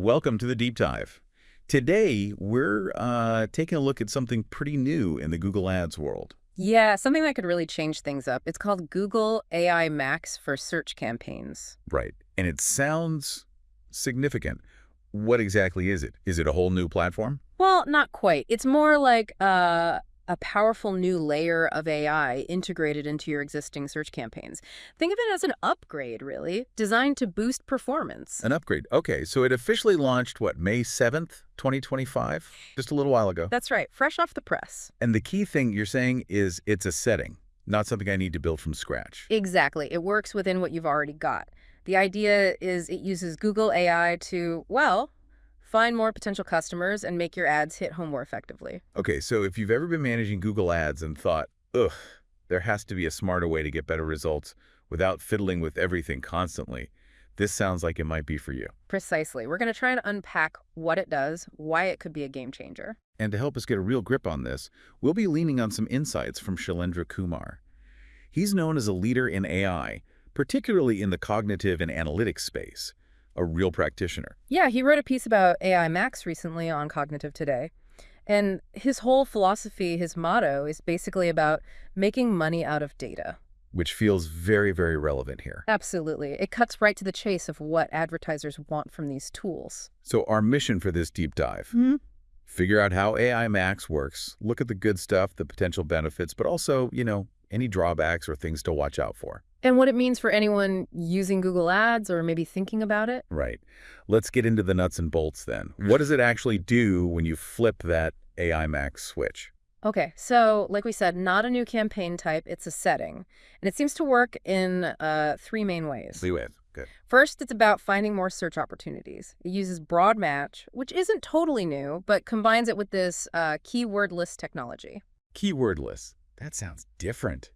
Welcome to the Deep Dive. Today, we're taking a look at something pretty new in the Google Ads world. Yeah, something that could really change things up. It's called Google AI Max for search campaigns. Right. And it sounds significant. What exactly is it? Is it a whole new platform? Well, not quite. It's more like a powerful new layer of AI integrated into your existing search campaigns. Think of it as an upgrade, really, designed to boost performance. An upgrade. Okay, so it officially launched, what, May 7th, 2025? Just a little while ago. That's right, fresh off the press. And the key thing you're saying is it's a setting, not something I need to build from scratch. Exactly. It works within what you've already got. The idea is it uses Google AI to, well, find more potential customers and make your ads hit home more effectively. Okay, so if you've ever been managing Google Ads and thought, ugh, there has to be a smarter way to get better results without fiddling with everything constantly, this sounds like it might be for you. Precisely. We're going to try and unpack what it does, why it could be a game changer. And to help us get a real grip on this, we'll be leaning on some insights from Shailendra Kumar. He's known as a leader in AI, particularly in the cognitive and analytics space, a real practitioner. Yeah, he wrote a piece about AI Max recently on Cognitive Today. And his whole philosophy, his motto, is basically about making money out of data. Which feels very, very relevant here. Absolutely. It cuts right to the chase of what advertisers want from these tools. So our mission for this deep dive, figure out how AI Max works, look at the good stuff, the potential benefits, but also, any drawbacks or things to watch out for. And what it means for anyone using Google Ads or maybe thinking about it. Right. Let's get into the nuts and bolts then. What does it actually do when you flip that AI Max switch? Okay, so like we said, not a new campaign type, it's a setting. And it seems to work in three main ways. Good. First, it's about finding more search opportunities. It uses broad match, which isn't totally new, but combines it with this keywordless technology. Keywordless. That sounds different.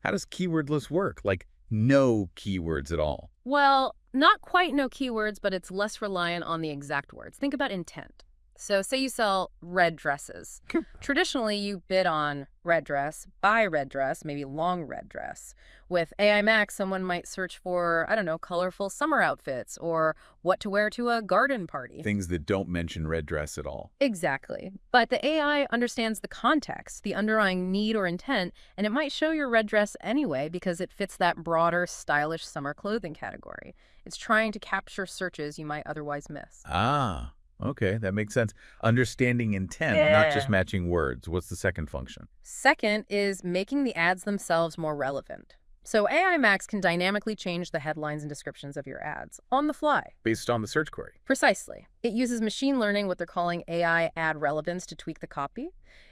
How does keywordless work? Like no keywords at all? Well, not quite no keywords, but it's less reliant on the exact words. Think about intent. So say you sell red dresses. Traditionally, you bid on red dress, buy red dress, maybe long red dress. With AI Max, someone might search for, I don't know, colorful summer outfits or what to wear to a garden party. Things that don't mention red dress at all. Exactly. But the AI understands the context, the underlying need or intent, and it might show your red dress anyway because it fits that broader, stylish summer clothing category. It's trying to capture searches you might otherwise miss. Ah. Okay, that makes sense. Understanding intent, not just matching words. What's the second function? Second is making the ads themselves more relevant. So AI Max can dynamically change the headlines and descriptions of your ads on the fly. Based on the search query. Precisely. It uses machine learning, what they're calling AI ad relevance, to tweak the copy.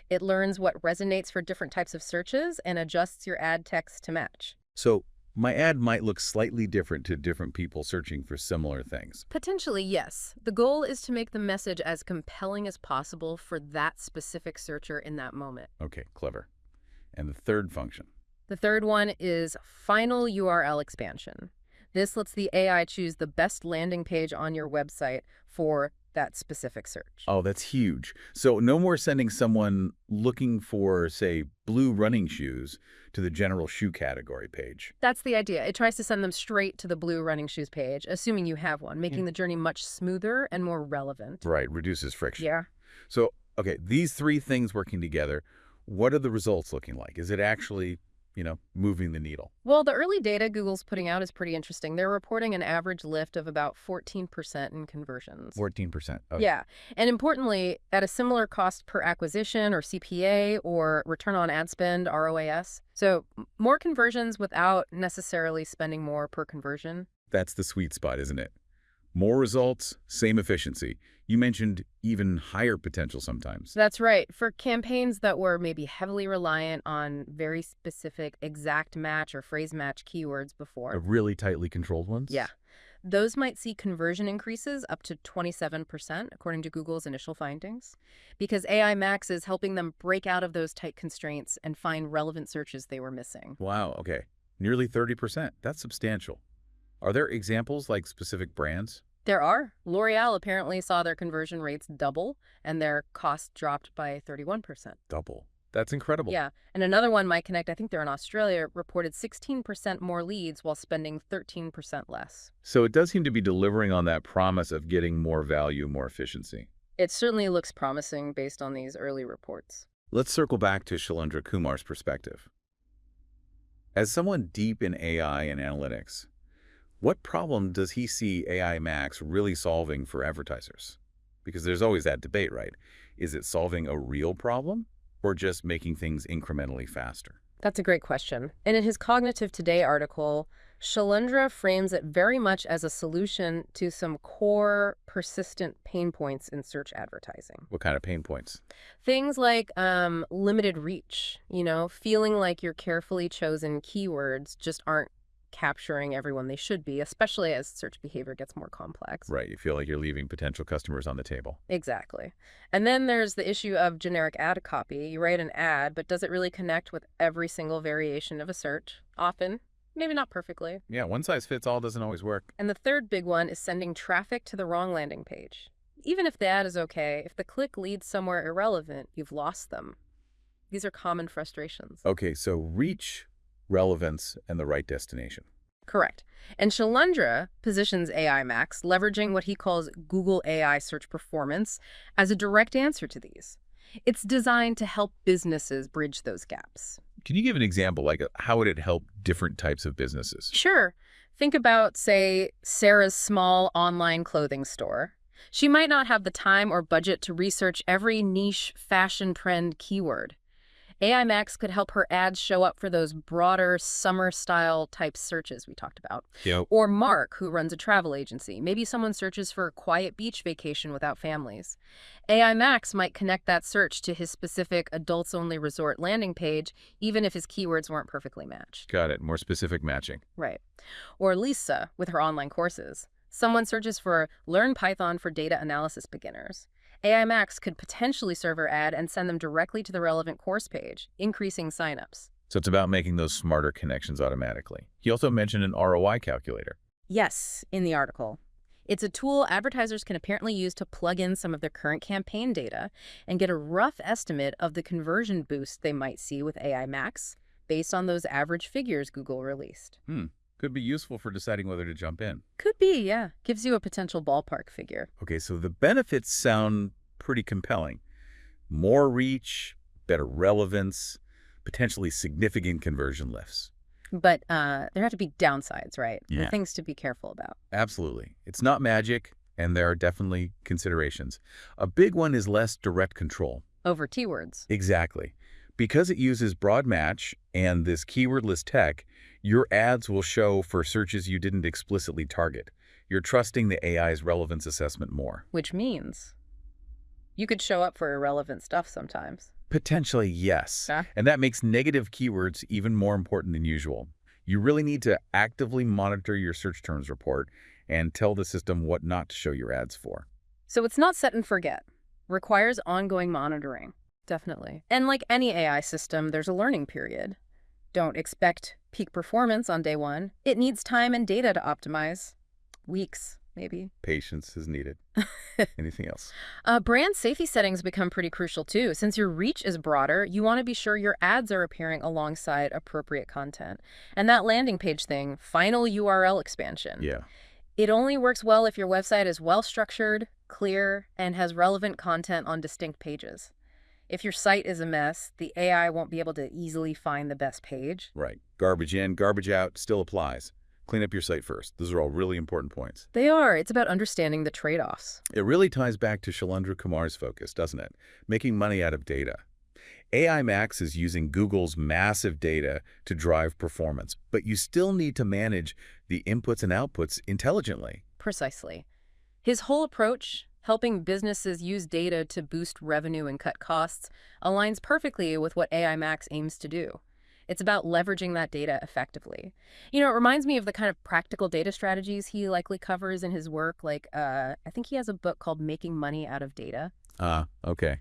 It learns what resonates for different types of searches and adjusts your ad text to match. So my ad might look slightly different to different people searching for similar things. Potentially, yes. The goal is to make the message as compelling as possible for that specific searcher in that moment. Okay, clever. And the third function? The third one is final URL expansion. This lets the AI choose the best landing page on your website for that specific search. Oh, that's huge. So no more sending someone looking for, say, blue running shoes to the general shoe category page. That's the idea. It tries to send them straight to the blue running shoes page, assuming you have one, making the journey much smoother and more relevant. Right, reduces friction. Yeah. So, okay, these three things working together, what are the results looking like? Is it actually, moving the needle? Well, the early data Google's putting out is pretty interesting. They're reporting an average lift of about 14% in conversions. 14%. Okay. Yeah. And importantly, at a similar cost per acquisition or CPA or return on ad spend, ROAS. So more conversions without necessarily spending more per conversion. That's the sweet spot, isn't it? More results, same efficiency. You mentioned even higher potential sometimes. That's right. For campaigns that were maybe heavily reliant on very specific exact match or phrase match keywords before. The really tightly controlled ones? Yeah. Those might see conversion increases up to 27%, according to Google's initial findings, because AI Max is helping them break out of those tight constraints and find relevant searches they were missing. Wow, okay. Nearly 30%. That's substantial. Are there examples like specific brands? There are. L'Oreal apparently saw their conversion rates double and their cost dropped by 31%. Double. That's incredible. Yeah. And another one, My Connect, I think they're in Australia, reported 16% more leads while spending 13% less. So it does seem to be delivering on that promise of getting more value, more efficiency. It certainly looks promising based on these early reports. Let's circle back to Shailendra Kumar's perspective. As someone deep in AI and analytics, what problem does he see AI Max really solving for advertisers? Because there's always that debate, right? Is it solving a real problem or just making things incrementally faster? That's a great question. And in his Cognitive Today article, Shailendra frames it very much as a solution to some core, persistent pain points in search advertising. What kind of pain points? Things like limited reach, feeling like your carefully chosen keywords just aren't capturing everyone they should be, especially as search behavior gets more complex. Right, you feel like you're leaving potential customers on the table. Exactly. And then there's the issue of generic ad copy. You write an ad, but does it really connect with every single variation of a search? Often. Maybe not perfectly. Yeah, one size fits all doesn't always work. And the third big one is sending traffic to the wrong landing page. Even if the ad is okay, if the click leads somewhere irrelevant, you've lost them. These are common frustrations. Okay, so reach, relevance, and the right destination. Correct. And Shailendra positions AI Max, leveraging what he calls Google AI search performance, as a direct answer to these. It's designed to help businesses bridge those gaps. Can you give an example, like how would it help different types of businesses? Sure. Think about, say, Sarah's small online clothing store. She might not have the time or budget to research every niche fashion trend keyword. AI Max could help her ads show up for those broader summer-style type searches we talked about. Yep. Or Mark, who runs a travel agency. Maybe someone searches for a quiet beach vacation without families. AI Max might connect that search to his specific adults-only resort landing page, even if his keywords weren't perfectly matched. Got it. More specific matching. Right. Or Lisa, with her online courses. Someone searches for Learn Python for Data Analysis Beginners. AI Max could potentially serve her ad and send them directly to the relevant course page, increasing signups. So it's about making those smarter connections automatically. He also mentioned an ROI calculator. Yes, in the article. It's a tool advertisers can apparently use to plug in some of their current campaign data and get a rough estimate of the conversion boost they might see with AI Max based on those average figures Google released. Could be useful for deciding whether to jump in. Could be, yeah. Gives you a potential ballpark figure. Okay, so the benefits sound pretty compelling. More reach, better relevance, potentially significant conversion lifts. But there have to be downsides, right? Yeah. The things to be careful about. Absolutely. It's not magic, and there are definitely considerations. A big one is less direct control. Over keywords. Exactly. Because it uses broad match and this keywordless tech, your ads will show for searches you didn't explicitly target. You're trusting the AI's relevance assessment more. Which means you could show up for irrelevant stuff sometimes. Potentially, yes. Yeah. And that makes negative keywords even more important than usual. You really need to actively monitor your search terms report and tell the system what not to show your ads for. So it's not set and forget. Requires ongoing monitoring. Definitely. And like any AI system, there's a learning period. Don't expect peak performance on day one. It needs time and data to optimize. Weeks, maybe. Patience is needed. Anything else? Brand safety settings become pretty crucial too. Since your reach is broader, you want to be sure your ads are appearing alongside appropriate content. And that landing page thing, final URL expansion. Yeah. It only works well if your website is well-structured, clear, and has relevant content on distinct pages. If your site is a mess, the AI won't be able to easily find the best page. Right. Garbage in, garbage out still applies. Clean up your site first. Those are all really important points. They are. It's about understanding the trade-offs. It really ties back to Shailendra Kumar's focus, doesn't it? Making money out of data. AI Max is using Google's massive data to drive performance, but you still need to manage the inputs and outputs intelligently. Precisely. His whole approach, helping businesses use data to boost revenue and cut costs, aligns perfectly with what AI Max aims to do. It's about leveraging that data effectively. It reminds me of the kind of practical data strategies he likely covers in his work. Like, I think he has a book called Making Money Out of Data. Okay.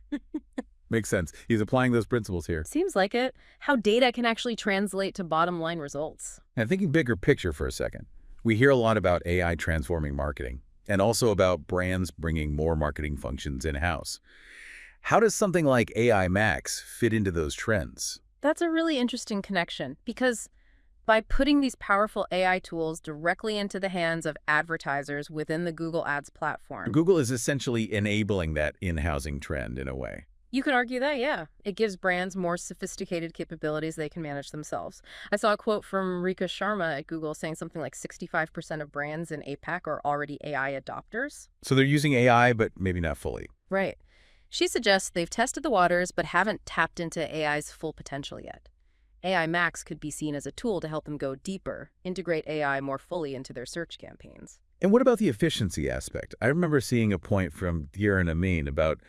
Makes sense. He's applying those principles here. Seems like it. How data can actually translate to bottom line results. And thinking bigger picture for a second, we hear a lot about AI transforming marketing and also about brands bringing more marketing functions in-house. How does something like AI Max fit into those trends? That's a really interesting connection because by putting these powerful AI tools directly into the hands of advertisers within the Google Ads platform, Google is essentially enabling that in-housing trend in a way. you could argue that, yeah. It gives brands more sophisticated capabilities they can manage themselves. I saw a quote from Rika Sharma at Google saying something like 65% of brands in APAC are already AI adopters. So they're using AI, but maybe not fully. Right. She suggests they've tested the waters but haven't tapped into AI's full potential yet. AI Max could be seen as a tool to help them go deeper, integrate AI more fully into their search campaigns. And what about the efficiency aspect? I remember seeing a point from Dieran Amin about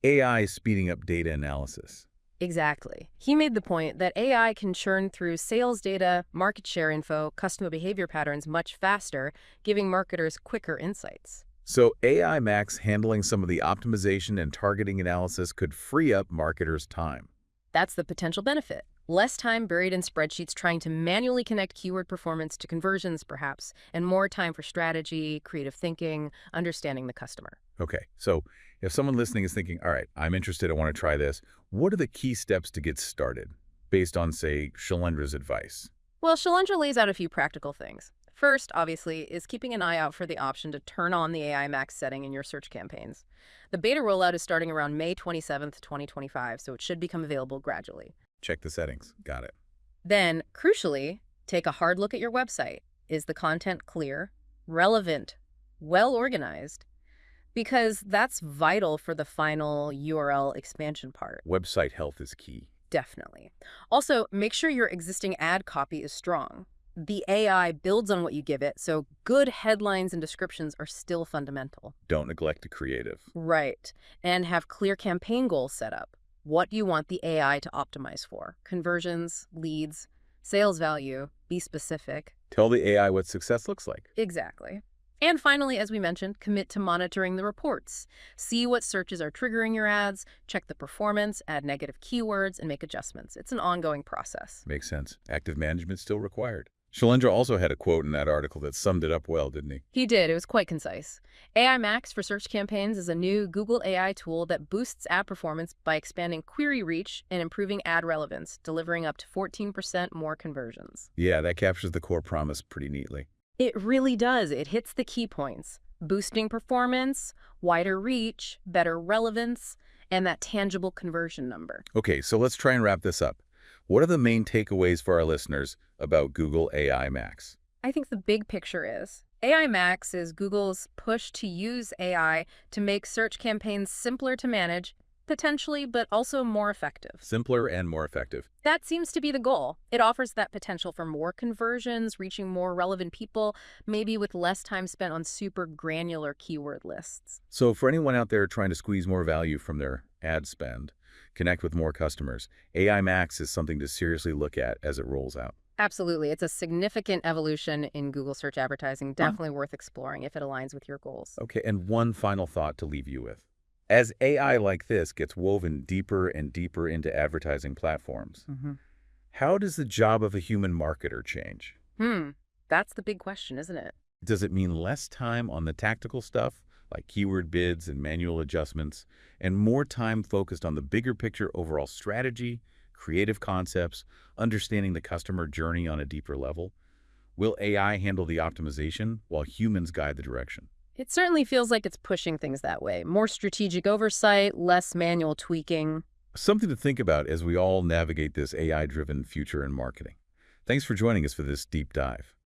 AI speeding up data analysis. Exactly. He made the point that AI can churn through sales data, market share info, customer behavior patterns much faster, giving marketers quicker insights. So AI Max handling some of the optimization and targeting analysis could free up marketers' time. That's the potential benefit. Less time buried in spreadsheets trying to manually connect keyword performance to conversions, perhaps, and more time for strategy, creative thinking, understanding the customer. Okay, so if someone listening is thinking, all right, I'm interested, I want to try this, what are the key steps to get started based on, say, Shailendra's advice? Well, Shailendra lays out a few practical things. First, obviously, is keeping an eye out for the option to turn on the AI Max setting in your search campaigns. The beta rollout is starting around May 27th, 2025, so it should become available gradually. Check the settings. Got it. Then, crucially, take a hard look at your website. Is the content clear, relevant, well-organized? Because that's vital for the final URL expansion part. Website health is key. Definitely. Also, make sure your existing ad copy is strong. The AI builds on what you give it, so good headlines and descriptions are still fundamental. Don't neglect the creative. Right. And have clear campaign goals set up. What do you want the AI to optimize for? Conversions, leads, sales value, be specific. Tell the AI what success looks like. Exactly. And finally, as we mentioned, commit to monitoring the reports. See what searches are triggering your ads, check the performance, add negative keywords, and make adjustments. It's an ongoing process. Makes sense. Active management still required. Shailendra also had a quote in that article that summed it up well, didn't he? He did. It was quite concise. AI Max for search campaigns is a new Google AI tool that boosts ad performance by expanding query reach and improving ad relevance, delivering up to 14% more conversions. Yeah, that captures the core promise pretty neatly. It really does. It hits the key points. Boosting performance, wider reach, better relevance, and that tangible conversion number. Okay, so let's try and wrap this up. What are the main takeaways for our listeners about Google AI Max? I think the big picture is AI Max is Google's push to use AI to make search campaigns simpler to manage, potentially, but also more effective. Simpler and more effective. That seems to be the goal. It offers that potential for more conversions, reaching more relevant people, maybe with less time spent on super granular keyword lists. So for anyone out there trying to squeeze more value from their ad spend, connect with more customers, AI Max is something to seriously look at as it rolls out. Absolutely. It's a significant evolution in Google search advertising, definitely worth exploring if it aligns with your goals. Okay, and one final thought to leave you with. As AI like this gets woven deeper and deeper into advertising platforms, how does the job of a human marketer change? That's the big question, isn't it? Does it mean less time on the tactical stuff, like keyword bids and manual adjustments, and more time focused on the bigger picture overall strategy, creative concepts, understanding the customer journey on a deeper level? Will AI handle the optimization while humans guide the direction? It certainly feels like it's pushing things that way. More strategic oversight, less manual tweaking. Something to think about as we all navigate this AI-driven future in marketing. Thanks for joining us for this deep dive.